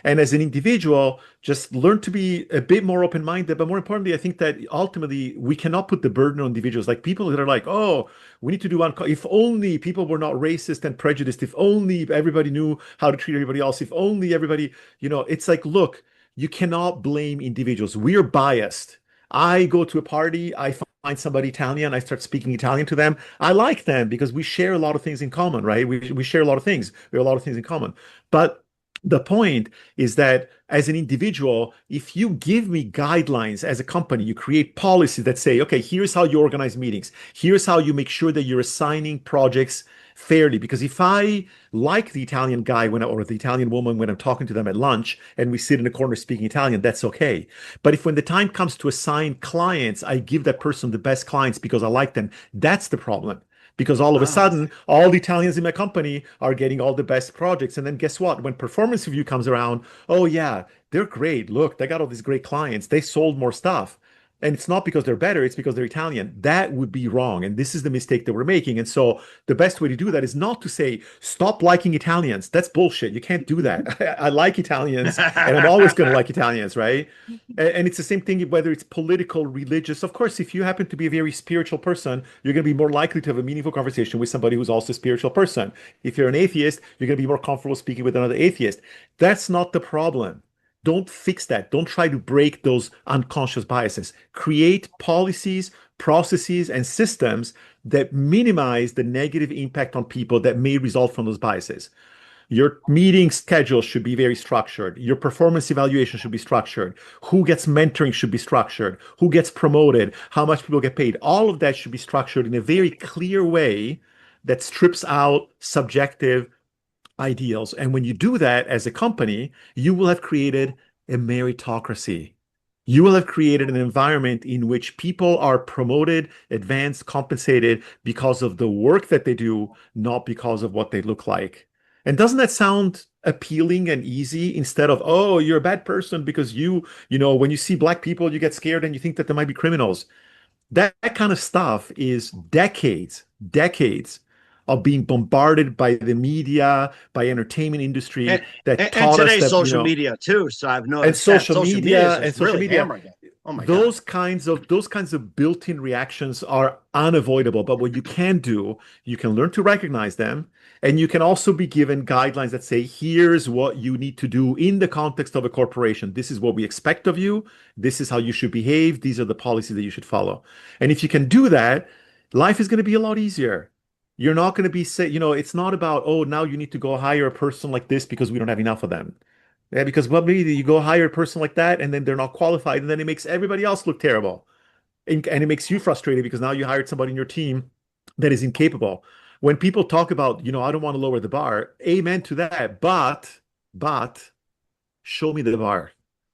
And as an individual, just learn to be a bit more open-minded. But more importantly, I think that ultimately we cannot put the burden on individuals. Like people that are like, oh, we need to do if only people were not racist and prejudiced, if only everybody knew how to treat everybody else, if only everybody, it's like, look, you cannot blame individuals. We are biased. I go to a party, I find somebody Italian, I start speaking Italian to them. I like them because we share a lot of things in common, right? We share a lot of things. We have a lot of things in common. But the point is that as an individual, if you give me guidelines as a company, you create policies that say, okay, here's how you organize meetings. Here's how you make sure that you're assigning projects fairly. Because if I like the Italian guy or the Italian woman when I'm talking to them at lunch and we sit in a corner speaking Italian, that's okay. But if when the time comes to assign clients, I give that person the best clients because I like them, that's the problem. Because all of a sudden, all the Italians in my company are getting all the best projects. And then guess what? When performance review comes around, oh yeah, they're great. Look, they got all these great clients. They sold more stuff. And it's not because they're better, it's because they're Italian. That would be wrong. And this is the mistake that we're making. And so the best way to do that is not to say, stop liking Italians. That's bullshit. You can't do that. I like Italians and I'm always going to like Italians, right? And it's the same thing, whether it's political, religious. Of course, if you happen to be a very spiritual person, you're going to be more likely to have a meaningful conversation with somebody who's also a spiritual person. If you're an atheist, you're going to be more comfortable speaking with another atheist. That's not the problem. Don't fix that. Don't try to break those unconscious biases. Create policies, processes, and systems that minimize the negative impact on people that may result from those biases. Your meeting schedule should be very structured. Your performance evaluation should be structured. Who gets mentoring should be structured. Who gets promoted, how much people get paid. All of that should be structured in a very clear way that strips out subjective ideals. And when you do that as a company, you will have created a meritocracy. You will have created an environment in which people are promoted, advanced, compensated because of the work that they do, not because of what they look like. And doesn't that sound appealing and easy instead of, oh, you're a bad person because when you see black people, you get scared and you think that they might be criminals. That kind of stuff is decades of being bombarded by the media, by entertainment industry that taught us today's that, social media too. So I've noticed and social media is really hammering it. Oh my those God. kinds of built-in reactions are unavoidable. But what you can do, you can learn to recognize them, and you can also be given guidelines that say, here's what you need to do in the context of a corporation. This is what we expect of you. This is how you should behave. These are the policies that you should follow. And if you can do that, life is going to be a lot easier. You're not going to be it's not about, oh, now you need to go hire a person like this because we don't have enough of them. Yeah, because maybe you go hire a person like that and then they're not qualified, and then it makes everybody else look terrible. And it makes you frustrated because now you hired somebody in your team that is incapable. When people talk about, I don't want to lower the bar, amen to that. But show me the bar.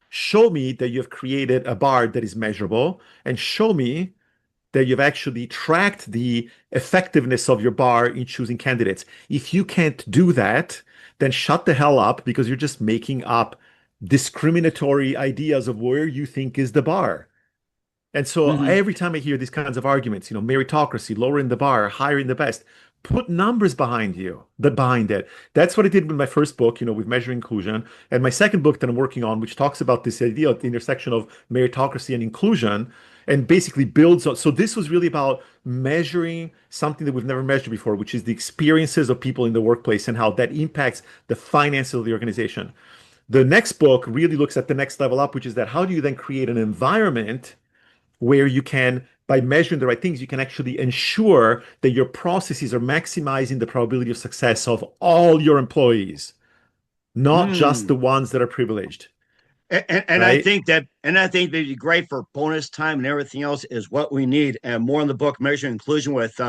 Show me that you've created a bar that is measurable, and show me that you've actually tracked the effectiveness of your bar in choosing candidates. If you can't do that, then shut the hell up, because you're just making up discriminatory ideas of where you think is the bar. And so every time I hear these kinds of arguments, meritocracy, lowering the bar, hiring the best, put numbers behind it. That's what I did with my first book, with Measuring Inclusion. And my second book that I'm working on, which talks about this idea of the intersection of meritocracy and inclusion, and basically builds on. So this was really about measuring something that we've never measured before, which is the experiences of people in the workplace and how that impacts the finances of the organization. The next book really looks at the next level up, which is that how do you then create an environment where you can, by measuring the right things, you can actually ensure that your processes are maximizing the probability of success of all your employees, not just the ones that are privileged. And right? I think that'd be great for bonus time and everything else is what we need. And more in the book, Measuring Inclusion, with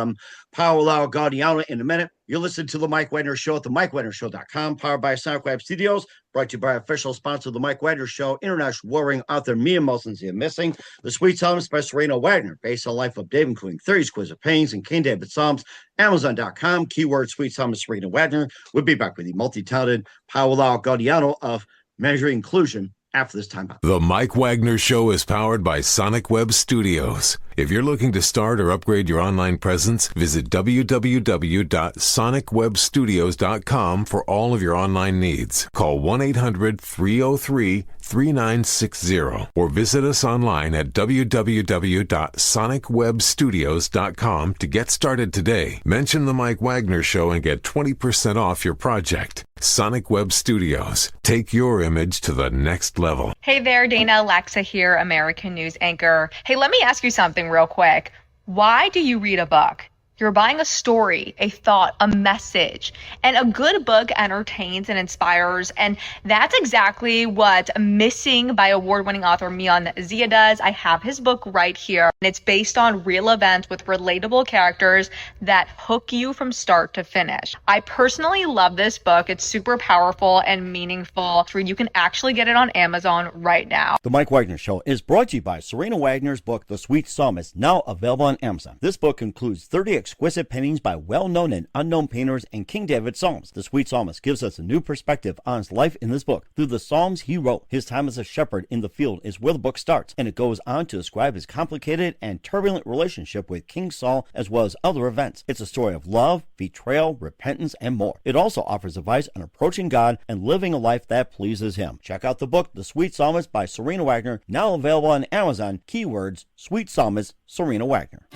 Paolo Gaudiano in a minute. You're listening to The Mike Wagner Show at themikewagnershow.com, powered by Sonic Web Studios, brought to you by official sponsor of The Mike Wagner Show, international warring author Mia Molson's Missing, The Sweet Psalms by Serena Wagner, based on life of Dave, including 30 exquisite paintings and King David Psalms, Amazon.com, keyword Sweet Psalms Serena Wagner. We'll be back with the multi-talented Paolo Gaudiano of Measuring Inclusion after this time. The Mike Wagner Show is powered by Sonic Web Studios. If you're looking to start or upgrade your online presence, visit www.sonicwebstudios.com for all of your online needs. Call 1-800-303-3960 or visit us online at www.sonicwebstudios.com to get started today. Mention The Mike Wagner Show and get 20% off your project. Sonic Web Studios. Take your image to the next level. Hey there, Dana Alexa here, American News anchor. Hey, let me ask you something real quick. Why do you read a book? You're buying a story, a thought, a message. And a good book entertains and inspires. And that's exactly what Missing by award-winning author Mian Zia does. I have his book right here. And it's based on real events with relatable characters that hook you from start to finish. I personally love this book. It's super powerful and meaningful. You can actually get it on Amazon right now. The Mike Wagner Show is brought to you by Serena Wagner's book, The Sweet Psalmist, now available on Amazon. This book includes 30 exquisite paintings by well-known and unknown painters and King David Psalms. The Sweet Psalmist gives us a new perspective on his life in this book. Through the Psalms he wrote, his time as a shepherd in the field is where the book starts, and it goes on to describe his complicated and turbulent relationship with King Saul, as well as other events. It's a story of love, betrayal, repentance, and more. It also offers advice on approaching God and living a life that pleases him. Check out the book, The Sweet Psalmist by Serena Wagner, now available on Amazon. Keywords, Sweet Psalmist, Serena Wagner.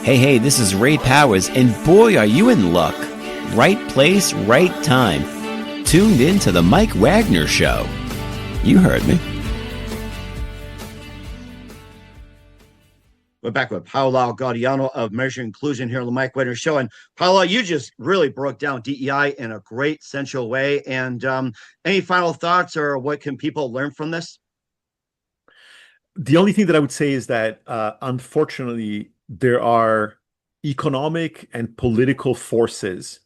Hey, this is Ray Powers, and boy, are you in luck. Right place, right time. Tuned in to The Mike Wagner Show. You heard me. We're back with Paolo Gaudiano of Measuring Inclusion here on the Mike Wagner Show. And Paolo, you just really broke down DEI in a great, sensual way. And any final thoughts, or what can people learn from this? The only thing that I would say is that, unfortunately, there are economic and political forces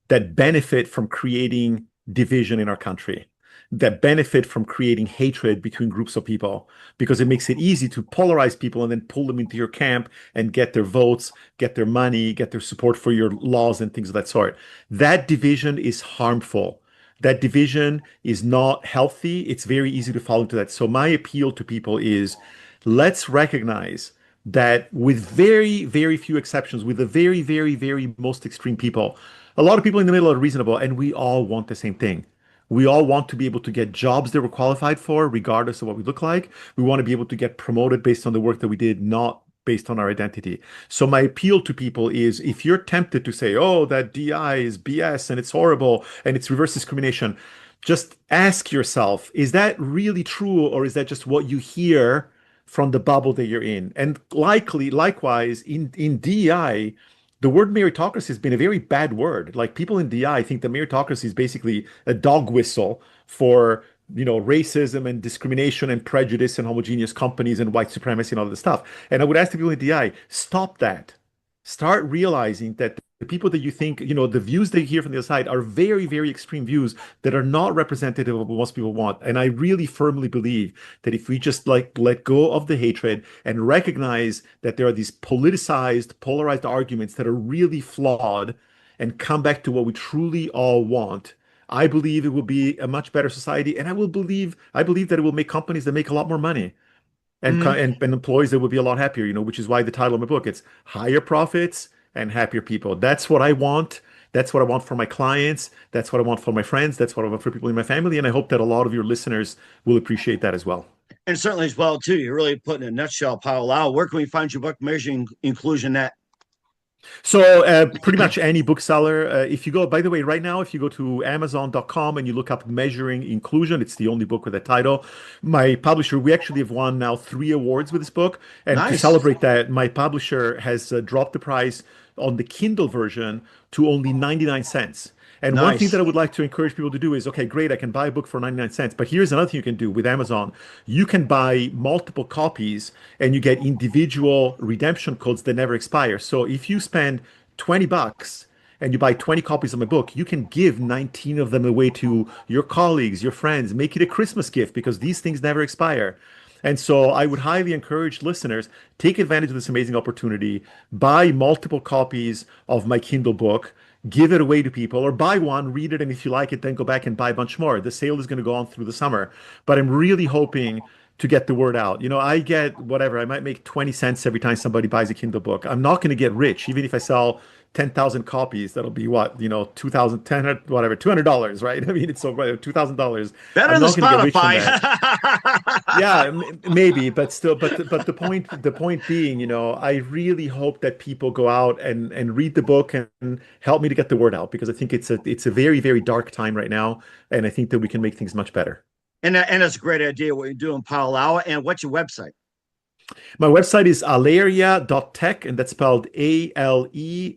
that benefit from creating division in our country, that benefit from creating hatred between groups of people, because it makes it easy to polarize people and then pull them into your camp and get their votes, get their money, get their support for your laws and things of that sort. That division is harmful. That division is not healthy. It's very easy to fall into that. So my appeal to people is, let's recognize that, with very, very few exceptions, with the very, very, very most extreme people, a lot of people in the middle are reasonable, and we all want the same thing. We all want to be able to get jobs that we're qualified for, regardless of what we look like. We want to be able to get promoted based on the work that we did, not based on our identity. So my appeal to people is, if you're tempted to say, oh, that DI is BS and it's horrible and it's reverse discrimination, just ask yourself, is that really true, or is that just what you hear from the bubble that you're in? And likewise, in DEI, the word meritocracy has been a very bad word. Like, people in DI think that meritocracy is basically a dog whistle for, racism and discrimination and prejudice and homogeneous companies and white supremacy and all this stuff. And I would ask the people in DI, stop that. Start realizing that the people that you think, the views they hear from the other side are very, very extreme views that are not representative of what most people want. And I really firmly believe that if we just let go of the hatred and recognize that there are these politicized, polarized arguments that are really flawed, and come back to what we truly all want, I believe it will be a much better society. And I believe that it will make companies that make a lot more money. And, and employees that would be a lot happier, which is why the title of my book, it's Higher Profits and Happier People. That's what I want. That's what I want for my clients. That's what I want for my friends. That's what I want for people in my family. And I hope that a lot of your listeners will appreciate that as well. And certainly as well, too, you really put in a nutshell, Paolo. Where can we find your book, Measuring Inclusion, at? So pretty much any bookseller. If you go, by the way, right now, if you go to Amazon.com and you look up Measuring Inclusion, it's the only book with that title. My publisher, we actually have won now 3 awards with this book. And to celebrate that, my publisher has dropped the price on the Kindle version to only 99 cents. And one thing that I would like to encourage people to do is, okay, great, I can buy a book for 99 cents. But here's another thing you can do with Amazon. You can buy multiple copies and you get individual redemption codes that never expire. So if you spend $20 and you buy 20 copies of my book, you can give 19 of them away to your colleagues, your friends, make it a Christmas gift, because these things never expire. And so I would highly encourage listeners, take advantage of this amazing opportunity, buy multiple copies of my Kindle book, give it away to people, or buy one, read it, and if you like it, then go back and buy a bunch more. The sale is going to go on through the summer, but I'm really hoping to get the word out. I get whatever, I might make 20 cents every time somebody buys a Kindle book. I'm not going to get rich, even if I sell 10,000 copies. That'll be what, $200, right? I mean, it's so $2,000. Better than Spotify. Yeah, maybe, but still, but the point being, I really hope that people go out and read the book and help me to get the word out, because I think it's a very, very dark time right now, and I think that we can make things much better. And that's a great idea what you're doing, Paolo. And what's your website? My website is aleria.tech, and that's spelled ALERIA.tech.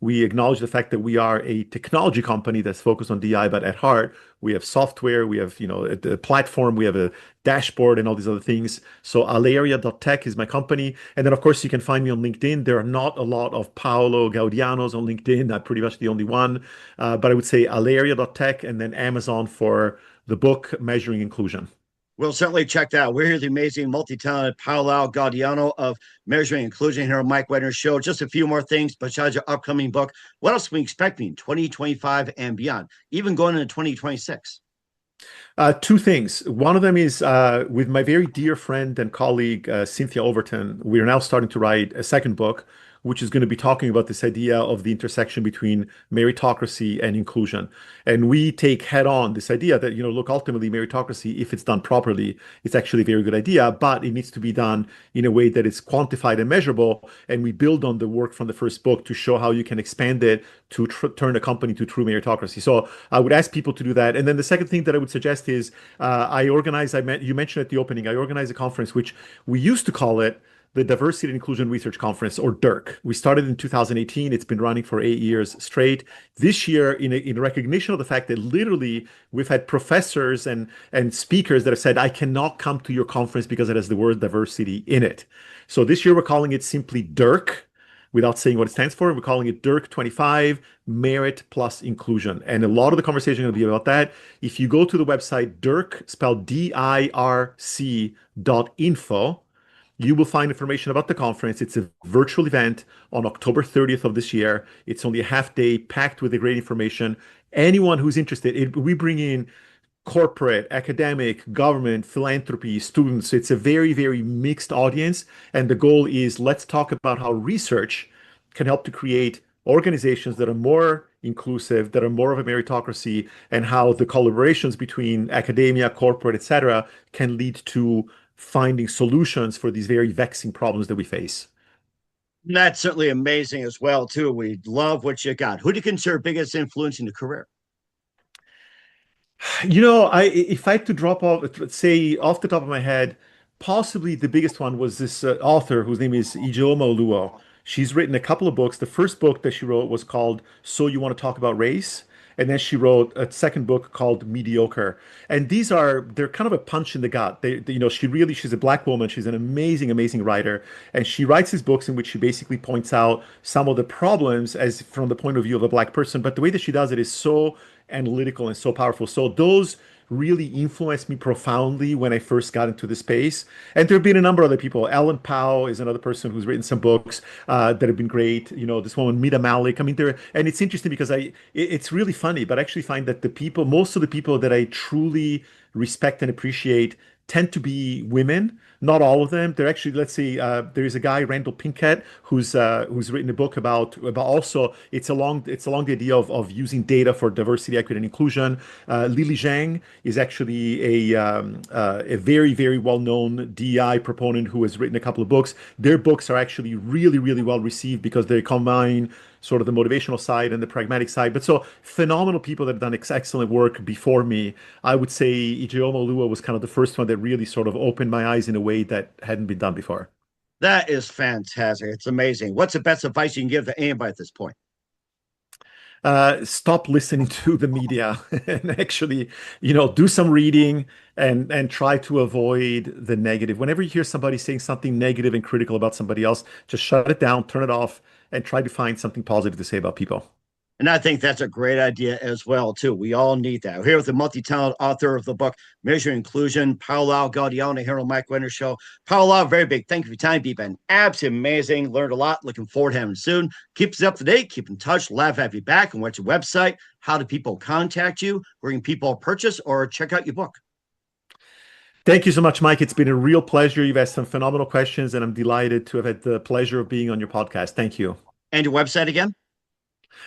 We acknowledge the fact that we are a technology company that's focused on DI, but at heart, we have software, we have, a platform, we have a dashboard and all these other things. So aleria.tech is my company. And then, of course, you can find me on LinkedIn. There are not a lot of Paolo Gaudianos on LinkedIn. I'm pretty much the only one. But I would say aleria.tech, and then Amazon for the book, Measuring Inclusion. We'll certainly check that out. We're here with the amazing, multi-talented Paolo Gaudiano of Measuring Inclusion here on Mike Wagner's show. Just a few more things besides your upcoming book. What else are we expecting 2025 and beyond, even going into 2026? 2 things. One of them is with my very dear friend and colleague, Cynthia Overton. We are now starting to write a second book which is going to be talking about this idea of the intersection between meritocracy and inclusion. And we take head on this idea that, look, ultimately meritocracy, if it's done properly, it's actually a very good idea, but it needs to be done in a way that is quantified and measurable. And we build on the work from the first book to show how you can expand it to turn a company to true meritocracy. So I would ask people to do that. And then the second thing that I would suggest is you mentioned at the opening, I organize a conference, which we used to call it the Diversity and Inclusion Research Conference, or DIRC. We started in 2018. It's been running for 8 years straight. This year, in recognition of the fact that literally we've had professors and speakers that have said, I cannot come to your conference because it has the word diversity in it. So this year we're calling it simply DIRC, without saying what it stands for. We're calling it DIRC 25, Merit plus Inclusion. And a lot of the conversation is going to be about that. If you go to the website DIRC, spelled DIRC.info, you will find information about the conference. It's a virtual event on October 30th of this year. It's only a half day packed with great information. Anyone who's interested, we bring in corporate, academic, government, philanthropy, students. It's a very, very mixed audience. And the goal is let's talk about how research can help to create organizations that are more inclusive, that are more of a meritocracy, and how the collaborations between academia, corporate, etc., can lead to finding solutions for these very vexing problems that we face. That's certainly amazing as well, too. We love what you got. Who do you consider biggest influence in your career? If I had to drop off, say off the top of my head, possibly the biggest one was this author whose name is Ijeoma Oluo. She's written a couple of books. The first book that she wrote was called So You Want to Talk About Race? And then she wrote a second book called Mediocre. And they're kind of a punch in the gut. She's a Black woman. She's an amazing, amazing writer. And she writes these books in which she basically points out some of the problems as from the point of view of a Black person. But the way that she does it is so analytical and so powerful. So those really influenced me profoundly when I first got into the space. And there have been a number of other people. Ellen Pao is another person who's written some books that have been great. This woman, Mida Malik. I mean, and it's interesting because it's really funny, but I actually find that most of the people that I truly respect and appreciate tend to be women. Not all of them. They're actually, let's see, there is a guy, Randall Pinkett, who's written a book about also it's along the idea of using data for diversity, equity, and inclusion. Lili Zhang is actually a very, very well-known DEI proponent who has written a couple of books. Their books are actually really, really well received because they combine sort of the motivational side and the pragmatic side. But so phenomenal people that have done excellent work before me. I would say Ijeoma Oluo was kind of the first one that really sort of opened my eyes in a way that hadn't been done before. That is fantastic. It's amazing. What's the best advice you can give to anybody at this point? Stop listening to the media and actually, do some reading and try to avoid the negative. Whenever you hear somebody saying something negative and critical about somebody else, just shut it down, turn it off, and try to find something positive to say about people. And I think that's a great idea as well, too. We all need that. We're here with the multi-talented author of the book, Measuring Inclusion, Paolo Gaudiano, here on the Mike Wagner Show. Paolo, very big thank you for your time. You've been absolutely amazing. Learned a lot. Looking forward to having you soon. Keep us up to date. Keep in touch. Love to have you back. And what's your website? How do people contact you? Where can people purchase or check out your book? Thank you so much, Mike. It's been a real pleasure. You've asked some phenomenal questions, and I'm delighted to have had the pleasure of being on your podcast. Thank you. And your website again?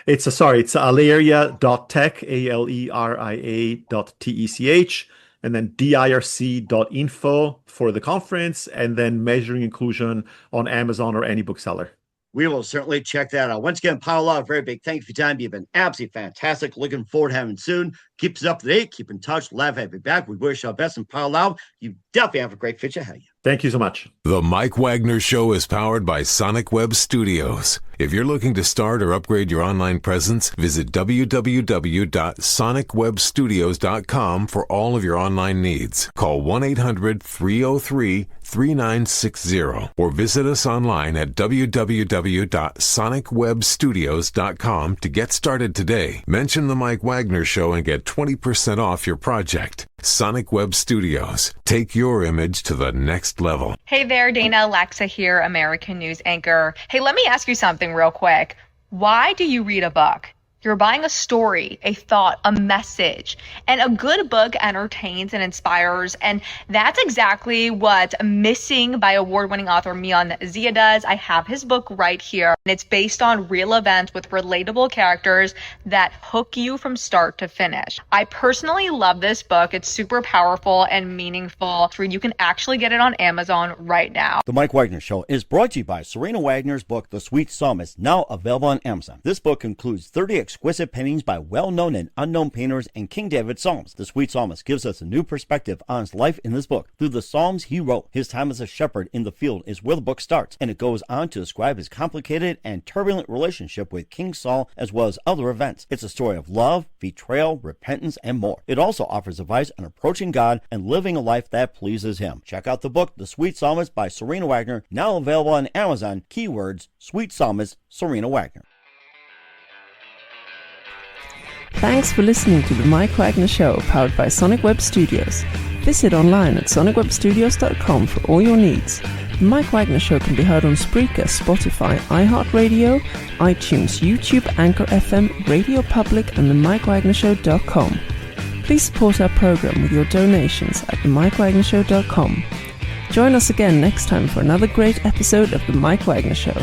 It's aleria.tech, aleria.tech, and then dirc.info for the conference, and then Measuring Inclusion on Amazon or any bookseller. We will certainly check that out. Once again, Paolo, very big thank you for your time. You've been absolutely fantastic. Looking forward to having you soon. Keep us up to date. Keep in touch. Love to have you back. We wish our best. And Paolo, you definitely have a great future ahead of you. Thank you so much. The Mike Wagner Show is powered by Sonic Web Studios. If you're looking to start or upgrade your online presence, visit www.sonicwebstudios.com for all of your online needs. Call 1-800-303-3960 or visit us online at www.sonicwebstudios.com to get started today. Mention the Mike Wagner Show and get 20% off your project. Sonic Web Studios. Take your image to the next level. Hey there, Dana Alexa here, American news anchor. Hey, let me ask you something real quick. Why do you read a book? You're buying a story, a thought, a message. And a good book entertains and inspires. And that's exactly what Missing by award-winning author Mian Zia does. I have his book right here. And it's based on real events with relatable characters that hook you from start to finish. I personally love this book. It's super powerful and meaningful. You can actually get it on Amazon right now. The Mike Wagner Show is brought to you by Serena Wagner's book, The Sweet Psalmist, now available on Amazon. This book includes 30 exquisite paintings by well-known and unknown painters and King David Psalms. The Sweet Psalmist gives us a new perspective on his life in this book. Through the Psalms he wrote, his time as a shepherd in the field is where the book starts, and it goes on to describe his complicated and turbulent relationship with King Saul as well as other events. It's a story of love, betrayal, repentance, and more. It also offers advice on approaching God and living a life that pleases him. Check out the book, The Sweet Psalmist by Serena Wagner, now available on Amazon. Keywords, Sweet Psalmist, Serena Wagner. Thanks for listening to the Mike Wagner Show, powered by Sonic Web Studios. Visit online at sonicwebstudios.com for all your needs. The Mike Wagner Show can be heard on Spreaker, Spotify, iHeartRadio, iTunes, YouTube, Anchor FM, Radio Public, and themikewagnershow.com. Please support our program with your donations at themikewagnershow.com. Join us again next time for another great episode of The Mike Wagner Show.